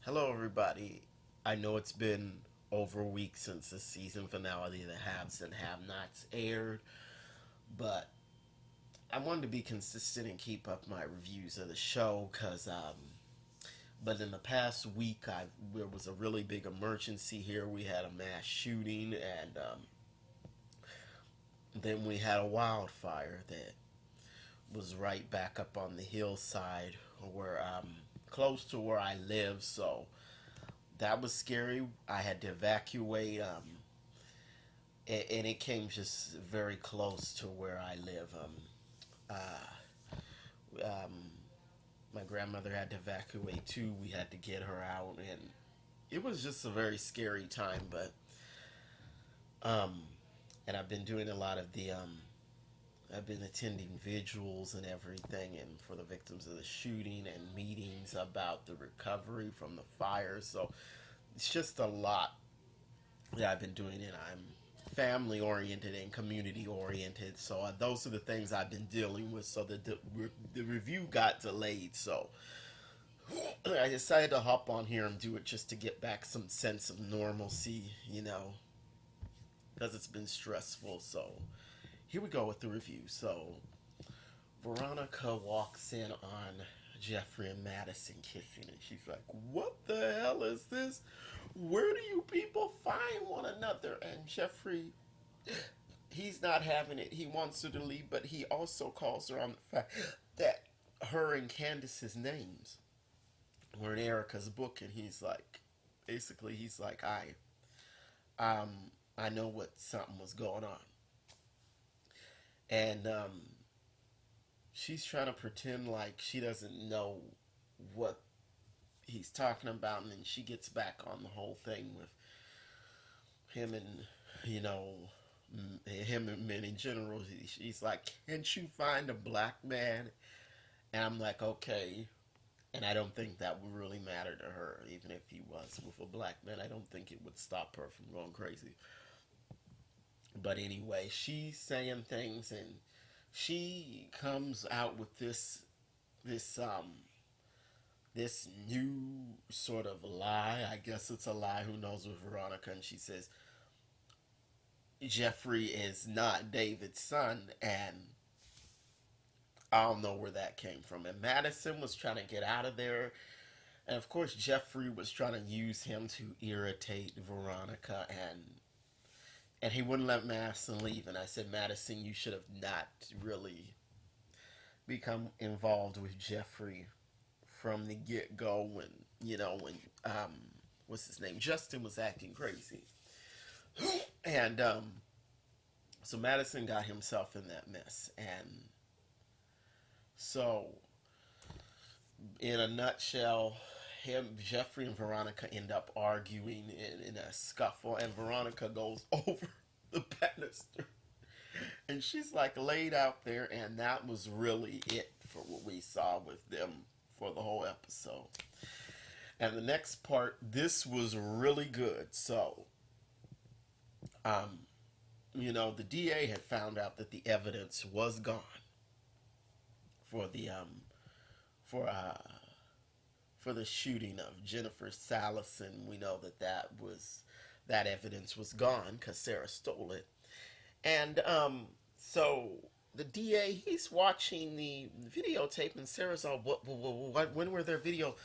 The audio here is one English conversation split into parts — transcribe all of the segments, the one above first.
Hello, everybody. I know it's been over a week since the season finale of the Haves and Have Nots aired, but I wanted to be consistent and keep up my reviews of the show but in the past week, there was a really big emergency here. We had a mass shooting, and then we had a wildfire that was right back up on the hillside where close to where I live. So that was scary. I had to evacuate, and it came just very close to where I live. Um, my grandmother had to evacuate too. We had to get her out, and it was just a very scary time. But um, and I've been doing a lot of I've been attending vigils and everything, and for the victims of the shooting and meetings about the recovery from the fire. So it's just a lot that I've been doing, and I'm family oriented and community oriented. So those are the things I've been dealing with. So the review got delayed. So I decided to hop on here and do it just to get back some sense of normalcy, because it's been stressful. So here we go with the review. So Veronica walks in on Jeffrey and Madison kissing, and she's like, "What the hell is this? Where do you people find one another?" And Jeffrey, he's not having it. He wants her to leave, but he also calls her on the fact that her and Candace's names were in Erica's book, and he's like, um, I know what something was going on, and she's trying to pretend like she doesn't know what he's talking about, and then she gets back on the whole thing with him and you know him and men in general. She's like, "Can't you find a black man?" And I'm like, "Okay." And I don't think that would really matter to her, even if he was with a black man. I don't think it would stop her from going crazy. But anyway, she's saying things, and she comes out with this this new sort of lie. I guess it's a lie. Who knows with Veronica? And she says Jeffrey is not David's son, and I don't know where that came from. And Madison was trying to get out of there, and of course Jeffrey was trying to use him to irritate Veronica, and he wouldn't let Madison leave. And I said, Madison, you should have not really become involved with Jeffrey from the get go when what's his name, Justin was acting crazy, and so Madison got himself in that mess, and so in a nutshell, Jeffrey and Veronica end up arguing in a scuffle, and Veronica goes over the banister, and she's like laid out there, and that was really it for what we saw with them for the whole episode. And the next part, this was really good. So, um, the DA had found out that the evidence was gone for the for uh for the shooting of Jennifer Salison. We know that evidence was gone because Sarah stole it, and so the DA, he's watching the videotape, and Sarah's all, what when were their video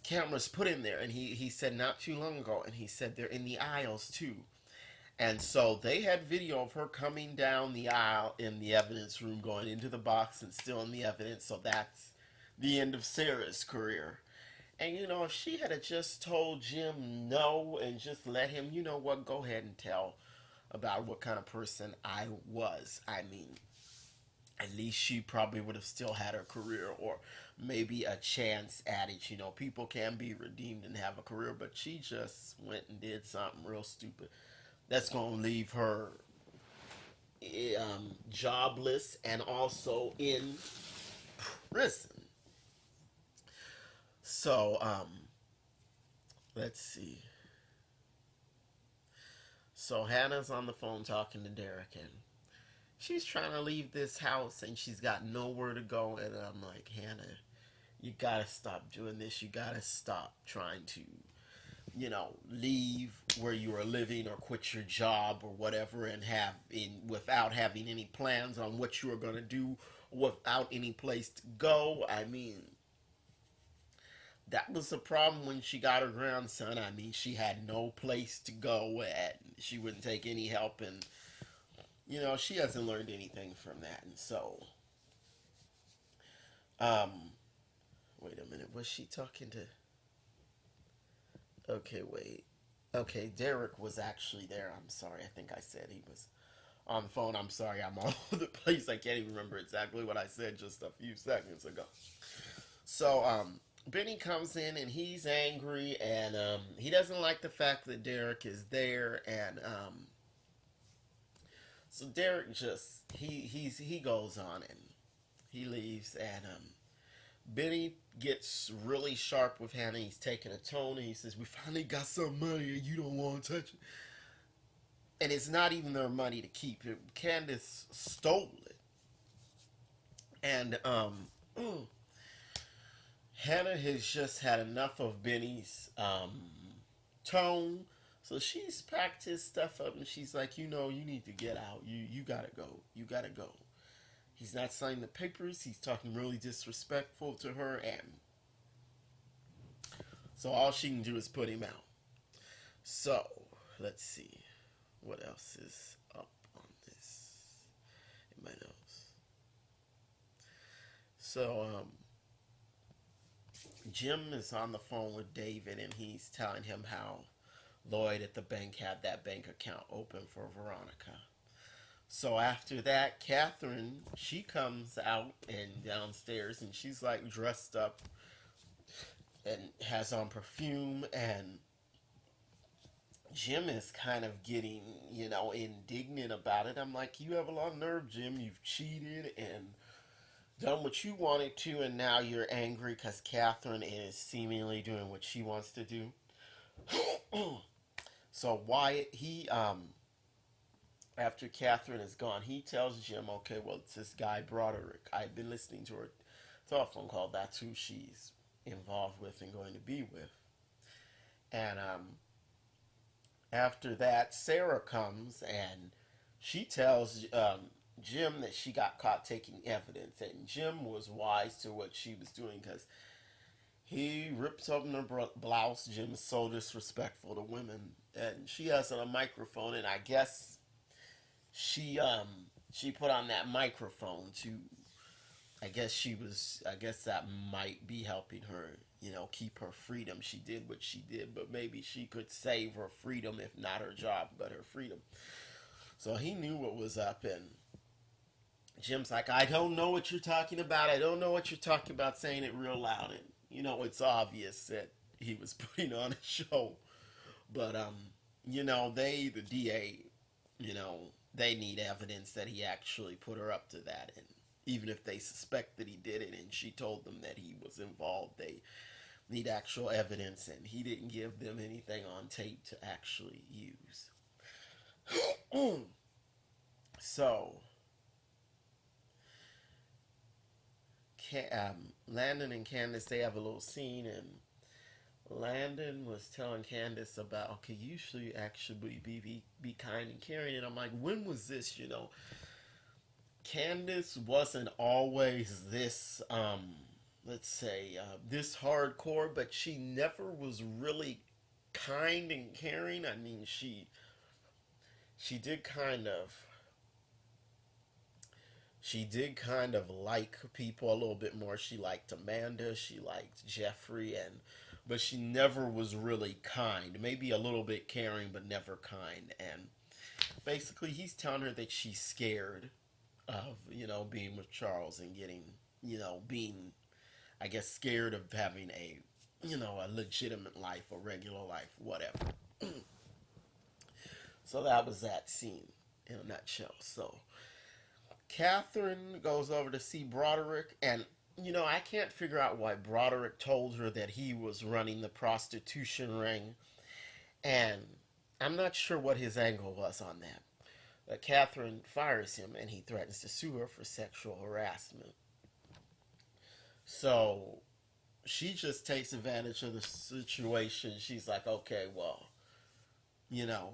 cameras put in there? And he said not too long ago, and he said they're in the aisles too. And so they had video of her coming down the aisle in the evidence room, going into the box and still in the evidence. So that's the end of Sarah's career. And if she had just told Jim no and just let him, you know what, go ahead and tell about what kind of person I was. I mean, at least she probably would have still had her career, or maybe a chance at it. People can be redeemed and have a career, but she just went and did something real stupid that's going to leave her jobless and also in prison. So, let's see. So Hannah's on the phone talking to Derek, and she's trying to leave this house, and she's got nowhere to go. And I'm like, Hannah, You gotta stop doing this. You gotta stop trying to, leave where you are living or quit your job or whatever and have in without having any plans on what you are gonna do, without any place to go. I mean, that was the problem when she got her grandson. I mean, she had no place to go and she wouldn't take any help, and she hasn't learned anything from that. And so, um, wait a minute, was she talking to? Okay, wait. Okay, Derek was actually there. I'm sorry. I think I said he was on the phone. I'm sorry. I'm all over the place. I can't even remember exactly what I said just a few seconds ago. So, Benny comes in and he's angry and he doesn't like the fact that Derek is there, and so Derek just he goes on and he leaves, and Benny gets really sharp with Hannah. He's taking a tone and he says, "We finally got some money and you don't want to touch it." And it's not even their money to keep. Candace stole it. And Hannah has just had enough of Benny's tone. So she's packed his stuff up and she's like, you need to get out. You gotta go. You gotta go. He's not signing the papers. He's talking really disrespectful to her, and so all she can do is put him out. So let's see what else is up on this in my notes. So Jim is on the phone with David, and he's telling him how Lloyd at the bank had that bank account open for Veronica. So after that, Catherine, she comes out and downstairs, and she's like dressed up and has on perfume, and Jim is kind of getting, indignant about it. I'm like, you have a lot of nerve, Jim. You've cheated and done what you wanted to, and now you're angry because Catherine is seemingly doing what she wants to do. So Wyatt, he after Catherine is gone, he tells Jim, okay, well, it's this guy Broderick. I've been listening to her telephone call. That's who she's involved with and going to be with. And after that, Sarah comes and she tells Jim that she got caught taking evidence. And Jim was wise to what she was doing because he rips open her blouse. Jim is so disrespectful to women. And she has on a microphone, and I guess she put on that microphone to, I guess that might be helping her, keep her freedom. She did what she did, but maybe she could save her freedom, if not her job, but her freedom. So he knew what was up, and Jim's like, I don't know what you're talking about. I don't know what you're talking about, saying it real loud. And, it's obvious that he was putting on a show. But, the DA, they need evidence that he actually put her up to that. And even if they suspect that he did it and she told them that he was involved, they need actual evidence. And he didn't give them anything on tape to actually use. So, Landon and Candace, they have a little scene, and Landon was telling Candace about, okay, you should actually be kind and caring. And I'm like, when was this, Candace wasn't always this, let's say, this hardcore, but she never was really kind and caring. I mean, she did kind of, like people a little bit more. She liked Amanda, she liked Jeffrey, but she never was really kind. Maybe a little bit caring, but never kind. And basically, he's telling her that she's scared of, being with Charles and getting, being, I guess, scared of having a legitimate life, a regular life, whatever. So that was that scene in a nutshell. So Catherine goes over to see Broderick, and I can't figure out why Broderick told her that he was running the prostitution ring, and I'm not sure what his angle was on that. But Catherine fires him, and he threatens to sue her for sexual harassment. So she just takes advantage of the situation. She's like, okay, well, you know,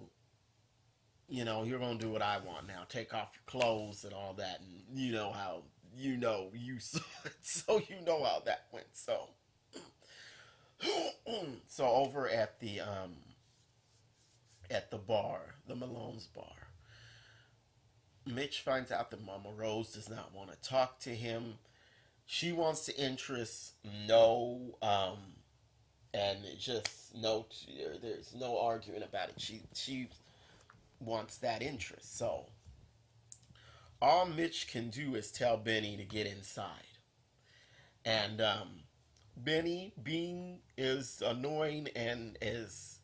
you're gonna do what I want now. Take off your clothes and all that, and you know how you saw it, so you know how that went. So, so over at the bar, the Malone's bar, Mitch finds out that Mama Rose does not want to talk to him. She wants to interest, no, and it just no, there's no arguing about it. She wants that interest. So all Mitch can do is tell Benny to get inside. And Benny, being as annoying and as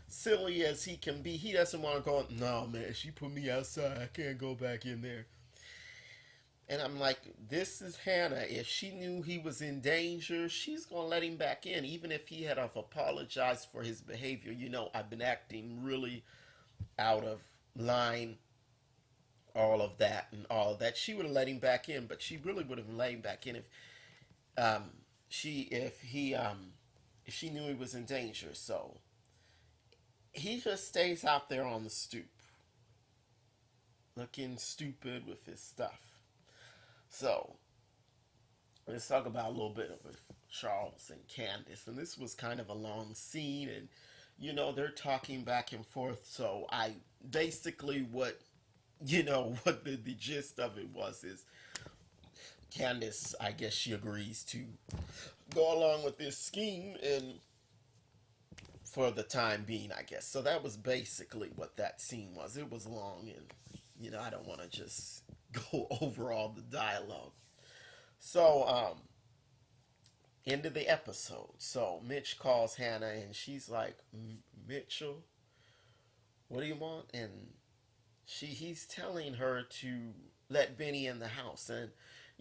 silly as he can be, he doesn't want to go, no, man, she put me outside. I can't go back in there. And I'm like, this is Hannah. If she knew he was in danger, she's going to let him back in, even if he had have apologized for his behavior. I've been acting really out of line, all of that and all of that. She would have let him back in, but she really would have let him back in if um, if she knew he was in danger. So he just stays out there on the stoop, looking stupid with his stuff. So let's talk about a little bit of Charles and Candace. And this was kind of a long scene, and they're talking back and forth. So I basically what the gist of it was is Candace, I guess she agrees to go along with this scheme and for the time being, I guess. So that was basically what that scene was. It was long, and I don't want to just go over all the dialogue. So end of the episode. So Mitch calls Hannah, and she's like, Mitchell, what do you want? And he's telling her to let Benny in the house. And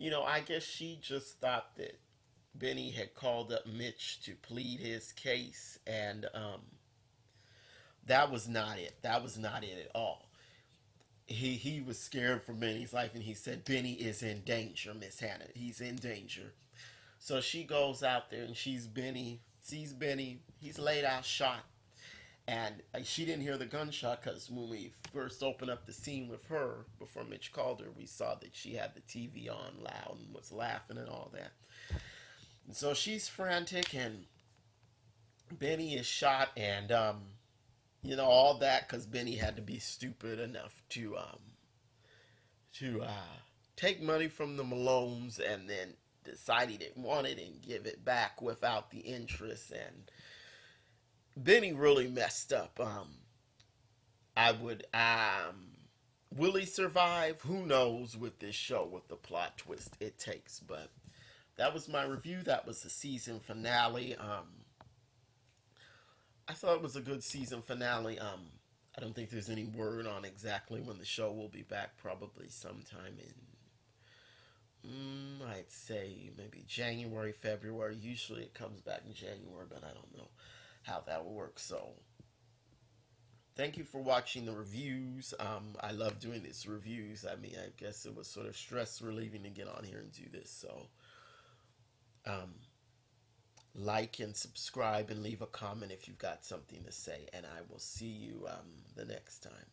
I guess she just thought that Benny had called up Mitch to plead his case, and that was not it. That was not it at all. He was scared for Benny's life, and he said, Benny is in danger, Miss Hannah. He's in danger. So she goes out there, and sees Benny. He's laid out shot. And she didn't hear the gunshot because when we first opened up the scene with her, before Mitch called her, we saw that she had the TV on loud and was laughing and all that. And so she's frantic, and Benny is shot, and all that because Benny had to be stupid enough to take money from the Malones and then decide he didn't want it and give it back without the interest. And Benny really messed up. Will he survive? Who knows with this show, with the plot twist it takes. But that was my review. That was the season finale. I thought it was a good season finale. I don't think there's any word on exactly when the show will be back. Probably sometime in, I'd say maybe January, February. Usually it comes back in January, but I don't know how that will work. So thank you for watching the reviews. I love doing these reviews. I mean, I guess it was sort of stress relieving to get on here and do this. So like and subscribe and leave a comment if you've got something to say, and I will see you the next time.